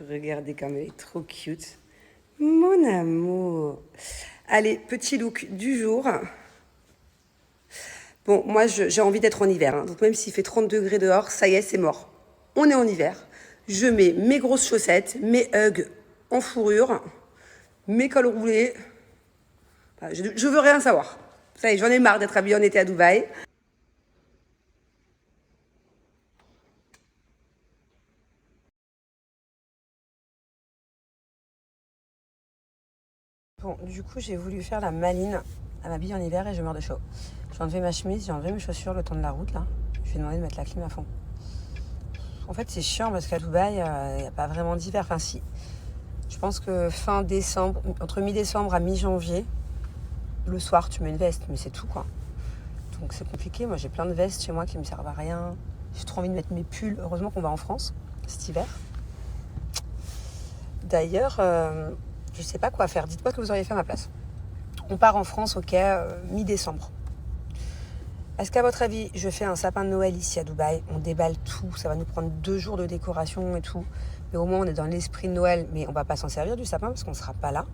Regardez comme elle est trop cute. Mon amour. Allez, petit look du jour. Bon, moi, j'ai envie d'être en hiver. Donc, même s'il fait 30 degrés dehors, ça y est, c'est mort. On est en hiver. Je mets mes grosses chaussettes, mes Ugg en fourrure, mes cols roulés. Enfin, je veux rien savoir. Ça y est, j'en ai marre d'être habillée en été à Dubaï. Bon, du coup, j'ai voulu faire la maline à m'habiller en hiver et je meurs de chaud. J'ai enlevé ma chemise, j'ai enlevé mes chaussures le temps de la route, là. Je lui ai demandé de mettre la clim à fond. En fait, c'est chiant parce qu'à Dubaï, il n'y a pas vraiment d'hiver. Enfin, si. Je pense que fin décembre, entre mi-décembre à mi-janvier, le soir, tu mets une veste, mais c'est tout, quoi. Donc, c'est compliqué. Moi, j'ai plein de vestes chez moi qui ne me servent à rien. J'ai trop envie de mettre mes pulls. Heureusement qu'on va en France cet hiver. D'ailleurs, je ne sais pas quoi faire. Dites-moi ce que vous auriez fait à ma place. On part en France, ok, mi-décembre. Est-ce qu'à votre avis, je fais un sapin de Noël ici à Dubaï, on déballe tout, ça va nous prendre 2 jours de décoration et tout, mais au moins on est dans l'esprit de Noël, mais on va pas s'en servir du sapin parce qu'on ne sera pas là.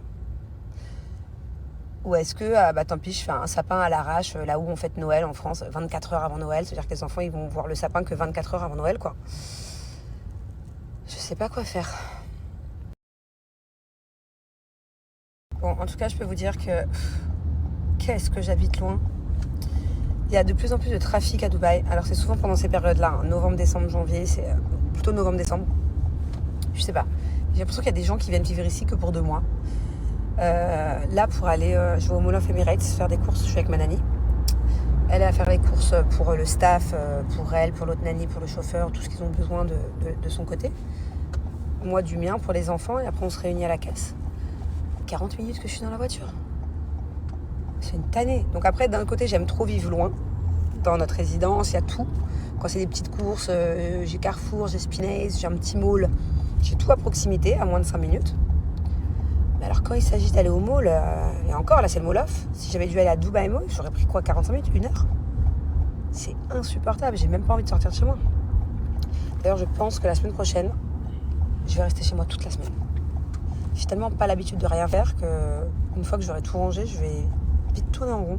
Ou est-ce que, tant pis, je fais un sapin à l'arrache, là où on fête Noël en France, 24 heures avant Noël, c'est-à-dire que les enfants ils vont voir le sapin que 24 heures avant Noël, quoi. Je sais pas quoi faire. Bon, en tout cas, je peux vous dire que qu'est-ce que j'habite loin. Il y a de plus en plus de trafic à Dubaï. Alors c'est souvent pendant ces périodes-là, hein, novembre, décembre, janvier, c'est plutôt novembre, décembre. Je sais pas. J'ai l'impression qu'il y a des gens qui viennent vivre ici que pour 2 mois. Là, pour aller, je vais au Mall of Emirates faire des courses. Je suis avec ma nanny. Elle va faire les courses pour le staff, pour elle, pour l'autre nanny, pour le chauffeur, tout ce qu'ils ont besoin de son côté. Moi, du mien pour les enfants. Et après, on se réunit à la caisse. 40 minutes que je suis dans la voiture. C'est une tannée. Donc après, d'un côté, j'aime trop vivre loin. Dans notre résidence, il y a tout. Quand c'est des petites courses, j'ai Carrefour, j'ai Spinace, j'ai un petit mall. J'ai tout à proximité, à moins de 5 minutes. Mais alors quand il s'agit d'aller au mall, et encore, là c'est le mall off. Si j'avais dû aller à Dubaï Mall, j'aurais pris quoi, 45 minutes, 1 heure. C'est insupportable, j'ai même pas envie de sortir de chez moi. D'ailleurs, je pense que la semaine prochaine, je vais rester chez moi toute la semaine. J'ai tellement pas l'habitude de rien faire que une fois que j'aurai tout rangé, je vais vite tourner en rond.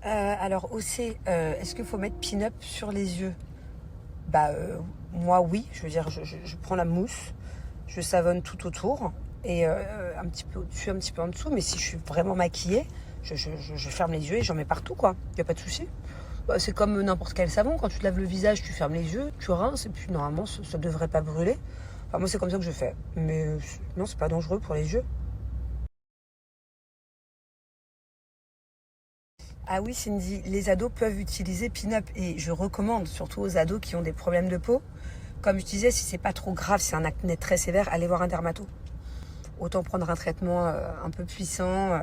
Alors OC, est-ce qu'il faut mettre pin-up sur les yeux? Moi oui, je veux dire, je prends la mousse, je savonne tout autour et un petit peu au-dessus, un petit peu en dessous, mais si je suis vraiment maquillée, je ferme les yeux et j'en mets partout, quoi. Il n'y a pas de souci. C'est comme n'importe quel savon, quand tu te laves le visage, tu fermes les yeux, tu rinces et puis normalement ça ne devrait pas brûler. Enfin, moi c'est comme ça que je fais, mais non, c'est pas dangereux pour les yeux. Ah oui, Cindy, les ados peuvent utiliser Pin-Up et je recommande, surtout aux ados qui ont des problèmes de peau. Comme je disais, si c'est pas trop grave, si c'est un acné très sévère, allez voir un dermato. Autant prendre un traitement un peu puissant,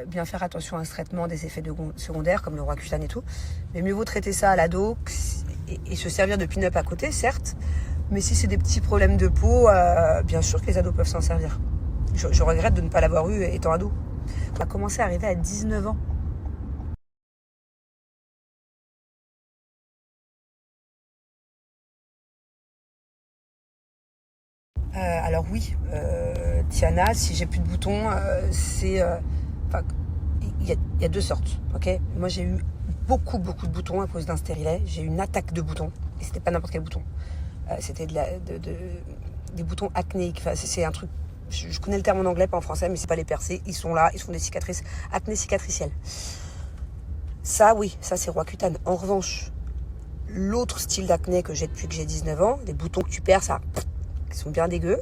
bien faire attention à ce traitement des effets secondaires comme le Roaccutane et tout. Mais mieux vaut traiter ça à l'ado et se servir de Pin-Up à côté, certes. Mais si c'est des petits problèmes de peau, bien sûr que les ados peuvent s'en servir. Je regrette de ne pas l'avoir eu étant ado. On a commencé à arriver à 19 ans. Alors oui, Tiana, si j'ai plus de boutons, il y a 2 sortes, ok. Moi j'ai eu beaucoup de boutons à cause d'un stérilet. J'ai eu une attaque de boutons et c'était pas n'importe quel bouton. C'était des boutons acnéiques. Enfin, c'est un truc. Je connais le terme en anglais, pas en français, mais c'est pas les percés. Ils sont là, ils font des cicatrices, acné cicatricielles. Ça, oui, ça c'est Roaccutane. En revanche, l'autre style d'acné que j'ai depuis que j'ai 19 ans, des boutons que tu perds, ça, qui sont bien dégueux.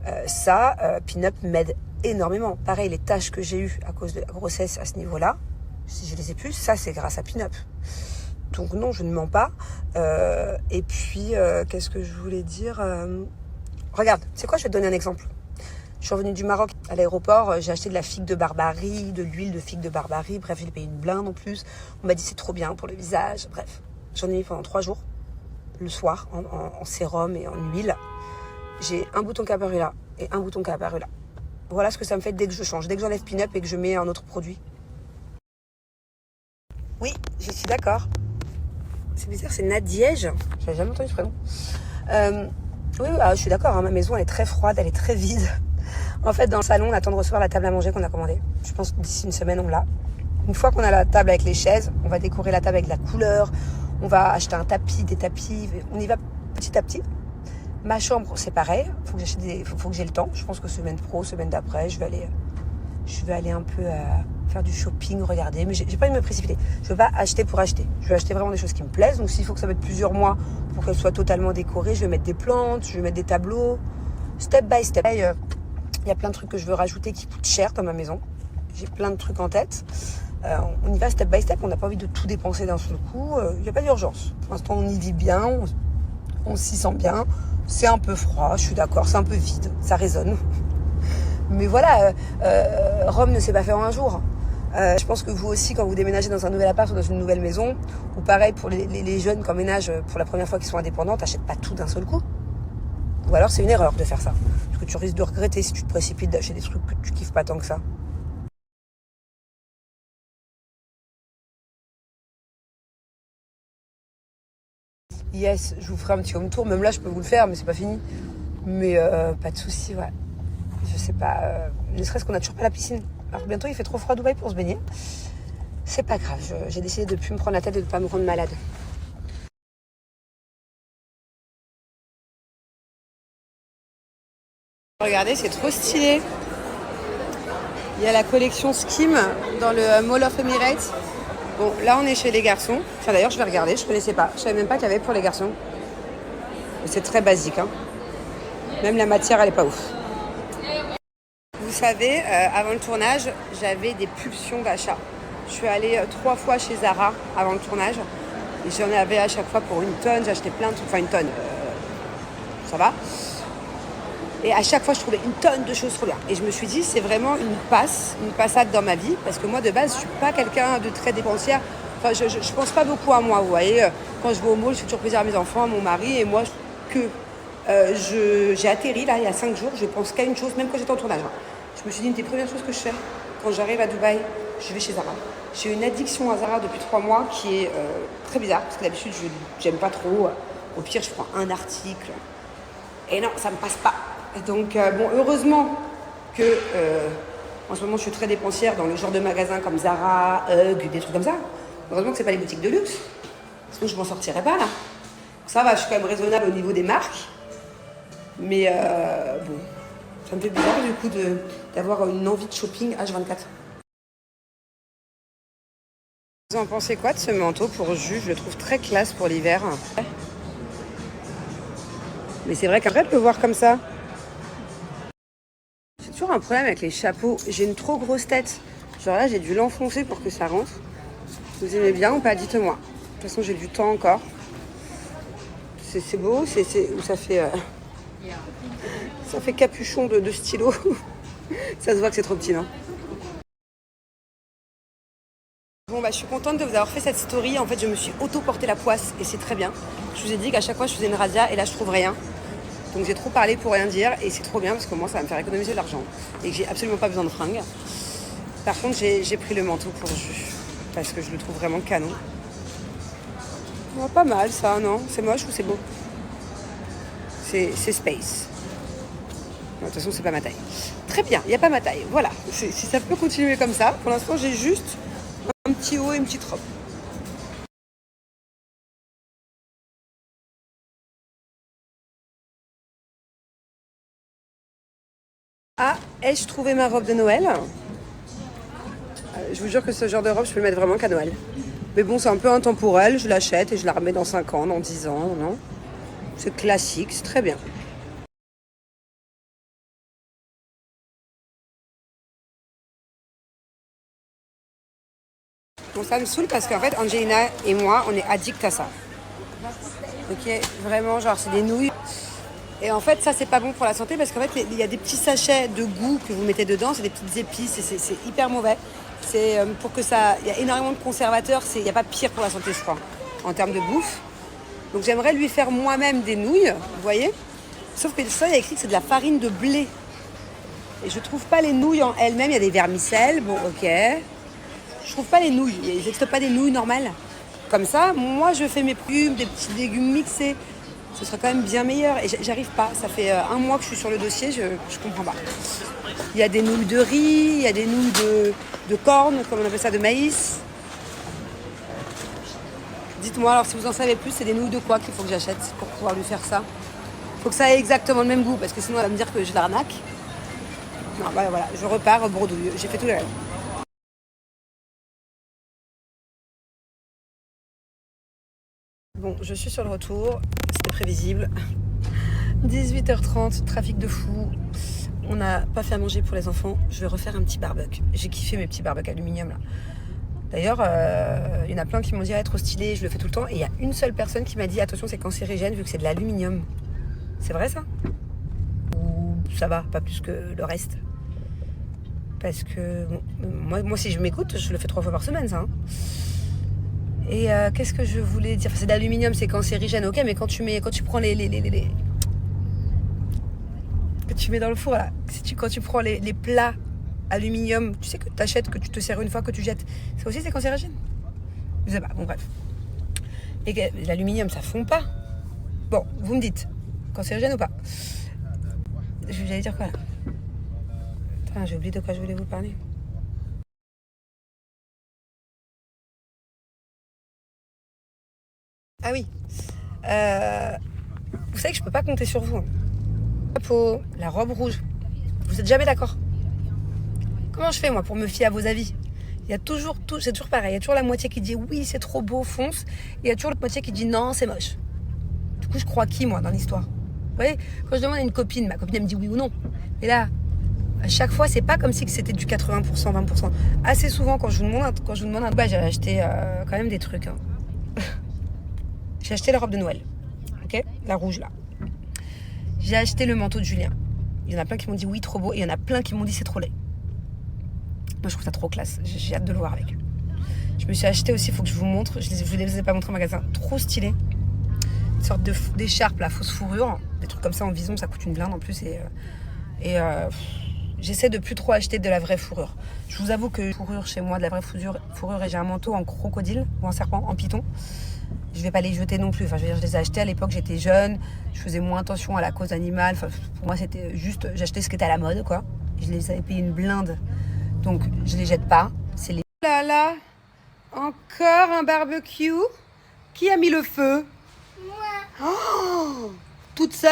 Pin-Up m'aide énormément. Pareil, les taches que j'ai eues à cause de la grossesse à ce niveau-là, si je les ai plus, ça c'est grâce à Pin-Up. Donc non, je ne mens pas. Et puis, qu'est-ce que je voulais dire Regarde, c'est quoi, je vais te donner un exemple. Je suis revenue du Maroc à l'aéroport, j'ai acheté de la figue de Barbarie, de l'huile de figue de Barbarie, bref, j'ai payé une blinde en plus. On m'a dit c'est trop bien pour le visage, bref. J'en ai mis pendant 3 jours, le soir, en sérum et en huile. J'ai un bouton qui est apparu là et un bouton qui est apparu là. Voilà ce que ça me fait dès que je change, dès que j'enlève Pin-Up et que je mets un autre produit. Oui, je suis d'accord. C'est bizarre, c'est Nadiège. J'avais jamais entendu ce prénom. Oui, je suis d'accord, hein, ma maison elle est très froide, elle est très vide. En fait, dans le salon, on attend de recevoir la table à manger qu'on a commandée. Je pense que d'ici une semaine, on l'a. Une fois qu'on a la table avec les chaises, on va décorer la table avec de la couleur. On va acheter un tapis, des tapis. On y va petit à petit. Ma chambre, c'est pareil. Faut que j'ai le temps. Je pense que semaine pro, semaine d'après, je vais aller un peu faire du shopping, regarder. Mais j'ai pas envie de me précipiter. Je veux pas acheter pour acheter. Je veux acheter vraiment des choses qui me plaisent. Donc s'il faut que ça mette plusieurs mois pour qu'elle soit totalement décorée, je vais mettre des plantes, je vais mettre des tableaux. Step by step. Il y a plein de trucs que je veux rajouter qui coûtent cher dans ma maison. J'ai plein de trucs en tête. On y va step by step. On n'a pas envie de tout dépenser d'un seul coup. Il n'y a pas d'urgence. Pour l'instant, on y vit bien. On s'y sent bien. C'est un peu froid, je suis d'accord. C'est un peu vide. Ça résonne. Mais voilà, Rome ne s'est pas fait en un jour. Je pense que vous aussi, quand vous déménagez dans un nouvel appart ou dans une nouvelle maison, ou pareil pour les jeunes qui emménagent pour la première fois qu'ils sont indépendants, t'achètes pas tout d'un seul coup. Ou alors c'est une erreur de faire ça. Parce que tu risques de regretter si tu te précipites d'acheter des trucs que tu kiffes pas tant que ça. Yes, je vous ferai un petit home tour. Même là, je peux vous le faire, mais c'est pas fini. Mais pas de soucis, ouais. Je sais pas, ne serait-ce qu'on a toujours pas la piscine. Alors bientôt, il fait trop froid à Dubaï pour se baigner. C'est pas grave, j'ai décidé de plus me prendre la tête et de pas me rendre malade. Regardez, c'est trop stylé. Il y a la collection Skim dans le Mall of Emirates. Bon, là, on est chez les garçons. Enfin, d'ailleurs, je vais regarder, je connaissais pas. Je savais même pas qu'il y avait pour les garçons. C'est très basique, hein. Même la matière, elle est pas ouf. Vous savez, avant le tournage, j'avais des pulsions d'achat. Je suis allée 3 fois chez Zara avant le tournage. Et j'en avais à chaque fois pour une tonne. J'achetais plein de trucs. Enfin, une tonne. Ça va. Et à chaque fois, je trouvais une tonne de choses trop bien. Et je me suis dit, c'est vraiment une passade dans ma vie. Parce que moi, de base, je suis pas quelqu'un de très dépensière. Enfin, je pense pas beaucoup à moi, vous voyez. Quand je vais au mall, je fais toujours plaisir à mes enfants, à mon mari. Et moi, j'ai atterri, là, il y a 5 jours. Je pense qu'à une chose, même quand j'étais en tournage. Je me suis dit, une des premières choses que je fais quand j'arrive à Dubaï, je vais chez Zara. J'ai une addiction à Zara depuis 3 mois qui est très bizarre. Parce que d'habitude, j'aime pas trop. Au pire, je prends un article. Et non, ça me passe pas. Donc, bon, heureusement que en ce moment, je suis très dépensière dans le genre de magasins comme Zara, Hug, des trucs comme ça. Heureusement que c'est pas les boutiques de luxe. Sinon, je m'en sortirais pas, là. Ça va, je suis quand même raisonnable au niveau des marques. Mais bon, ça me fait bizarre, du coup, d'avoir une envie de shopping H24. Vous en pensez quoi de ce manteau pour Jus? Je le trouve très classe pour l'hiver. Mais c'est vrai qu'après, de le voir comme ça. J'ai toujours un problème avec les chapeaux. J'ai une trop grosse tête. Genre là, j'ai dû l'enfoncer pour que ça rentre. Vous aimez bien ou pas? Dites-moi. De toute façon, j'ai du temps encore. C'est beau, ou ça fait capuchon de stylo. Ça se voit que c'est trop petit, non? Bon, bah, je suis contente de vous avoir fait cette story. En fait, je me suis auto-porté la poisse et c'est très bien. Je vous ai dit qu'à chaque fois, je faisais une razzia et là, je trouve rien. Donc, j'ai trop parlé pour rien dire et c'est trop bien parce que moi, ça va me faire économiser de l'argent et que j'ai absolument pas besoin de fringues. Par contre, j'ai pris le manteau pour Jus parce que je le trouve vraiment canon. Oh, pas mal, ça, non? C'est moche ou c'est beau? C'est space. De toute façon, c'est pas ma taille. Très bien, il n'y a pas ma taille. Voilà, si ça peut continuer comme ça. Pour l'instant, j'ai juste un petit haut et une petite robe. Ah, ai-je trouvé ma robe de Noël? Je vous jure que ce genre de robe, je peux le mettre vraiment qu'à Noël. Mais bon, c'est un peu intemporel. Je l'achète et je la remets dans 5 ans, dans 10 ans, non? C'est classique, c'est très bien. Bon, ça me saoule parce qu'en fait, Angelina et moi, on est addicts à ça. Ok, vraiment, genre, c'est des nouilles. Et en fait, ça, c'est pas bon pour la santé parce qu'en fait, il y a des petits sachets de goût que vous mettez dedans, c'est des petites épices et c'est hyper mauvais. C'est pour que ça. Il y a énormément de conservateurs, il n'y a pas pire pour la santé, je crois, en termes de bouffe. Donc, j'aimerais lui faire moi-même des nouilles, vous voyez. Sauf que ça, il y a écrit que c'est de la farine de blé. Et je trouve pas les nouilles en elles-mêmes, il y a des vermicelles, bon, ok. Je trouve pas les nouilles, ils n'existent pas des nouilles normales. Comme ça, moi, je fais mes légumes, des petits légumes mixés. Ce sera quand même bien meilleur. Et j'arrive pas. Ça fait 1 mois que je suis sur le dossier, je comprends pas. Il y a des nouilles de riz, il y a des nouilles de corne, comme on appelle ça, de maïs. Dites-moi, alors si vous en savez plus, c'est des nouilles de quoi qu'il faut que j'achète pour pouvoir lui faire ça. Il faut que ça ait exactement le même goût, parce que sinon elle va me dire que je l'arnaque. Non, bah voilà, je repars au bredouille. J'ai fait tout le rêve. Bon, je suis sur le retour, c'était prévisible. 18h30, trafic de fou. On n'a pas fait à manger pour les enfants. Je vais refaire un petit barbecue. J'ai kiffé mes petits barbecues aluminium là. D'ailleurs, il y en a plein qui m'ont dit ah, trop stylé, je le fais tout le temps. Et il y a une seule personne qui m'a dit attention, c'est cancérigène vu que c'est de l'aluminium. C'est vrai ça? Ou ça va, pas plus que le reste? Parce que bon, moi, si je m'écoute, je le fais 3 fois par semaine ça. Hein. Et qu'est-ce que je voulais dire? C'est de l'aluminium, c'est cancérigène, ok, mais quand tu prends que tu mets dans le four là, quand tu prends les plats aluminium, tu sais que tu achètes, que tu te sers une fois, que tu jettes, ça aussi c'est cancérigène? Je sais pas, bon bref. Et l'aluminium ça fond pas. Bon, vous me dites, cancérigène ou pas? J'allais dire quoi là? Attends, j'ai oublié de quoi je voulais vous parler. Ah oui. Vous savez que je peux pas compter sur vous. Hein. La peau, la robe rouge. Vous êtes jamais d'accord? Comment je fais moi pour me fier à vos avis? Il y a toujours c'est toujours pareil. Il y a toujours la moitié qui dit oui c'est trop beau, fonce. Et il y a toujours l'autre moitié qui dit non c'est moche. Du coup je crois qui moi dans l'histoire? Vous voyez, quand je demande à une copine, ma copine elle me dit oui ou non. Et là, à chaque fois c'est pas comme si c'était du 80%, 20%. Assez souvent quand je vous demande un j'ai acheté quand même des trucs. Hein. J'ai acheté la robe de Noël, ok, la rouge là. J'ai acheté le manteau de Julien. Il y en a plein qui m'ont dit oui trop beau et il y en a plein qui m'ont dit c'est trop laid. Moi, je trouve ça trop classe. J'ai hâte de le voir avec. Je me suis acheté aussi, il faut que je vous montre. Je ne les ai pas montrés au magasin. Trop stylé. Une sorte d'écharpe, la fausse fourrure. Des trucs comme ça en vison, ça coûte une blinde en plus. Et j'essaie de plus trop acheter de la vraie fourrure. Je vous avoue que fourrure chez moi, de la vraie fourrure, et j'ai un manteau en crocodile ou en serpent, en python. Je vais pas les jeter non plus. Enfin, je veux dire, je les ai achetés à l'époque, j'étais jeune. Je faisais moins attention à la cause animale. Enfin, pour moi, c'était juste, j'achetais ce qui était à la mode, quoi. Je les avais payé une blinde. Donc, je les jette pas. C'est les... Oh là là, encore un barbecue. Qui a mis le feu? Moi. Oh, toute seule?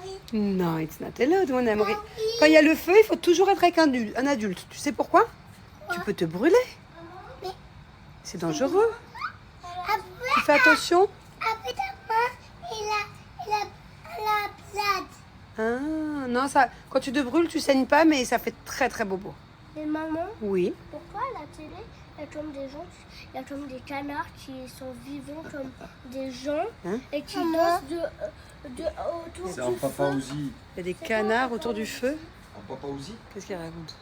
Oui. Non, it's not allowed, mon amour. Oui. Quand il y a le feu, il faut toujours être avec un adulte. Tu sais pourquoi? Tu peux te brûler. Oui. C'est dangereux. Après, Tu fais attention. après il a plate. Ah, non, ça, quand tu te brûles, tu saignes pas, mais ça fait très très bobo. Mais maman, Oui. pourquoi à la télé, il y a comme des gens, il y a comme des canards qui sont vivants comme des gens et qui dansent autour du C'est en feu. Papouasie. Il y a des canards autour du feu. En Papouasie, Qu'est-ce qu'il raconte?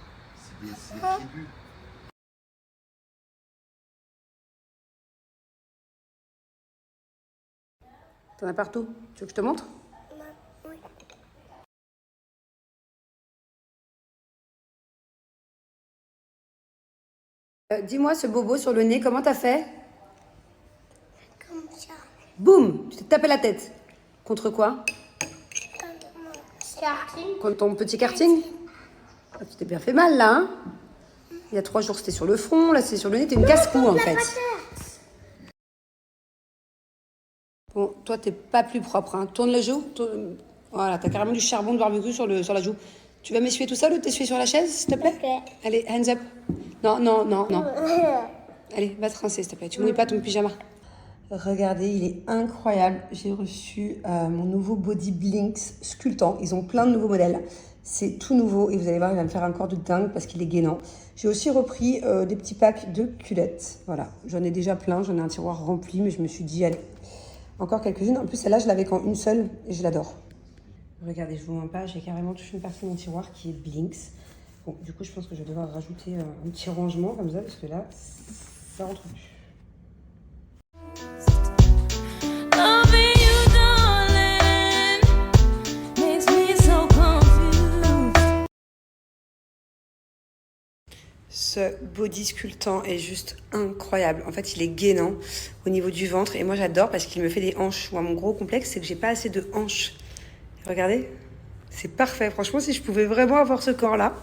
c'est des tribus. T'en as partout. Tu veux que je te montre? Oui. Dis-moi, ce bobo sur le nez, comment t'as fait? Comme ça. Boum! Tu t'es tapé la tête. Contre quoi? Karting. Contre ton petit karting? Ah, tu t'es bien fait mal, là, hein? Il y a 3 jours, c'était sur le front, là, c'est sur le nez. T'es une casse-cou, en fait. Bon, toi, t'es pas plus propre, hein. Tourne la joue. Voilà, t'as carrément du charbon de barbecue sur la joue. Tu vas m'essuyer tout seul ou t'essuyer sur la chaise, s'il te plaît? Ok. Allez, hands up. Non, non, non, non. Allez, va te rincer, s'il te plaît. Tu mouilles pas ton pyjama. Regardez, il est incroyable. J'ai reçu mon nouveau Body Blinks sculptant. Ils ont plein de nouveaux modèles. C'est tout nouveau et vous allez voir, il va me faire un corps de dingue parce qu'il est gainant. J'ai aussi repris des petits packs de culottes. Voilà, j'en ai déjà plein. J'en ai un tiroir rempli, mais je me suis dit, allez, encore quelques-unes. En plus, celle-là, je l'avais qu'en une seule et je l'adore. Regardez, je vous mens pas, j'ai carrément touché une partie de mon tiroir qui est Blinks. Bon, du coup, je pense que je vais devoir rajouter un petit rangement comme ça parce que là, ça rentre plus. Ce Ce body sculptant est juste incroyable. En fait, il est gainant au niveau du ventre. Et moi, j'adore parce qu'il me fait des hanches. Moi, mon gros complexe, c'est que j'ai pas assez de hanches. Regardez, c'est parfait. Franchement, si je pouvais vraiment avoir ce corps-là,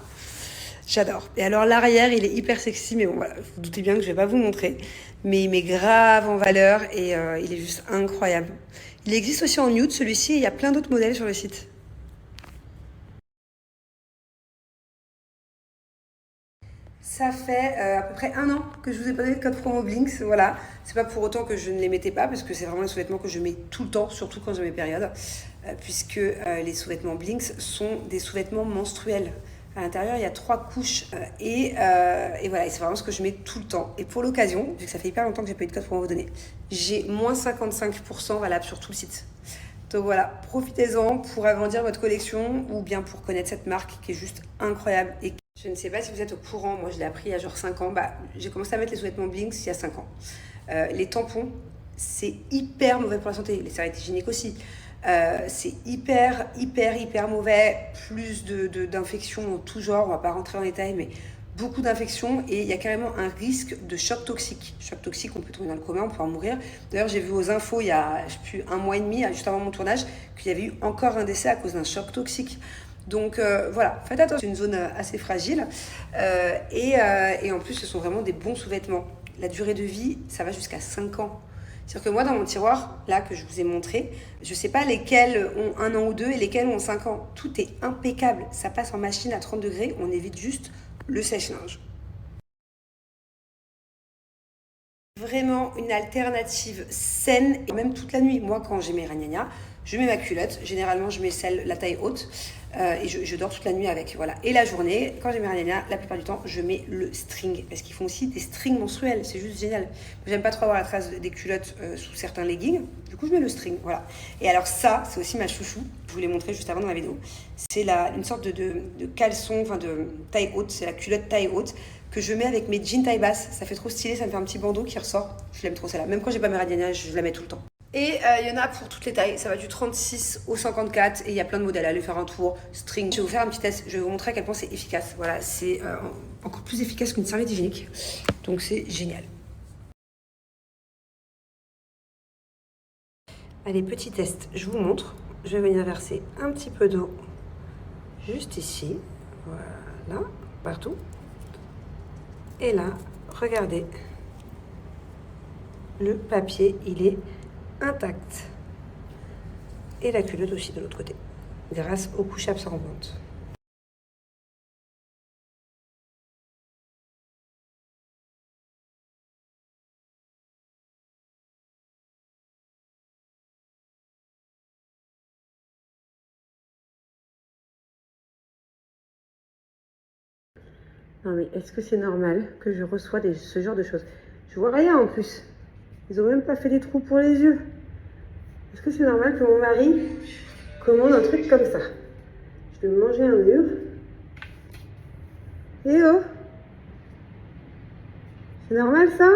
j'adore. Et alors, l'arrière, il est hyper sexy. Mais bon, voilà, vous vous doutez bien que je vais pas vous montrer. Mais il met grave en valeur et il est juste incroyable. Il existe aussi en nude, celui-ci. Et il y a plein d'autres modèles sur le site. Ça fait à peu près 1 an que je vous ai pas donné de code promo Blinks, voilà. C'est pas pour autant que je ne les mettais pas, parce que c'est vraiment les sous-vêtements que je mets tout le temps, surtout quand j'ai mes périodes, puisque les sous-vêtements Blinks sont des sous-vêtements menstruels. À l'intérieur, il y a 3 couches et voilà, et c'est vraiment ce que je mets tout le temps. Et pour l'occasion, vu que ça fait hyper longtemps que j'ai pas eu de code promo à vous donner, j'ai moins 55% valable sur tout le site. Donc voilà, profitez-en pour agrandir votre collection ou bien pour connaître cette marque qui est juste incroyable. Et je ne sais pas si vous êtes au courant, moi je l'ai appris il y a genre 5 ans. J'ai commencé à mettre les sous-vêtements Blinks il y a 5 ans. Les tampons, c'est hyper mauvais pour la santé. Les serviettes hygiéniques aussi. C'est hyper mauvais. Plus d'infections en tout genre, on va pas rentrer en détail, mais beaucoup d'infections et il y a carrément un risque de choc toxique. Choc toxique, on peut trouver dans le commun, on peut en mourir. D'ailleurs, j'ai vu aux infos il y a, je sais plus, 1 mois et demi, juste avant mon tournage, qu'il y avait eu encore un décès à cause d'un choc toxique. Donc voilà, faites attention, c'est une zone assez fragile. Et en plus, ce sont vraiment des bons sous-vêtements. La durée de vie, ça va jusqu'à 5 ans. C'est-à-dire que moi, dans mon tiroir, là, que je vous ai montré, je sais pas lesquels ont 1 an ou 2 et lesquels ont 5 ans. Tout est impeccable. Ça passe en machine à 30 degrés, on évite juste le sèche-linge. Vraiment une alternative saine et même toute la nuit. Moi, quand j'ai mes ragnagnas, je mets ma culotte. Généralement, je mets la taille haute et je dors toute la nuit avec. Voilà. Et la journée, quand j'ai mes ragnagnas, la plupart du temps, je mets le string parce qu'ils font aussi des strings menstruels. C'est juste génial. J'aime pas trop avoir la trace des culottes sous certains leggings. Du coup, je mets le string. Voilà. Et alors ça, c'est aussi ma chouchou. Je vous l'ai montré juste avant dans la vidéo. C'est une sorte de caleçon, enfin de taille haute. C'est la culotte taille haute que je mets avec mes jeans taille basse. Ça fait trop stylé, ça me fait un petit bandeau qui ressort. Je l'aime trop celle-là. Même quand j'ai pas mes ragnagnas, je la mets tout le temps. Et il y en a pour toutes les tailles. Ça va du 36 au 54 et il y a plein de modèles. Allez faire un tour. String. Je vais vous faire un petit test. Je vais vous montrer à quel point c'est efficace. Voilà, c'est encore plus efficace qu'une serviette hygiénique. Donc c'est génial. Allez, petit test. Je vous montre. Je vais venir verser un petit peu d'eau juste ici. Voilà, partout. Et là, regardez, le papier, il est intact. Et la culotte aussi de l'autre côté, grâce aux couches absorbantes. Non mais est-ce que c'est normal que je reçois ce genre de choses? Je vois rien en plus. Ils ont même pas fait des trous pour les yeux. Est-ce que c'est normal que mon mari commande un truc comme ça? Je vais me manger un mur. Eh oh! C'est normal ça?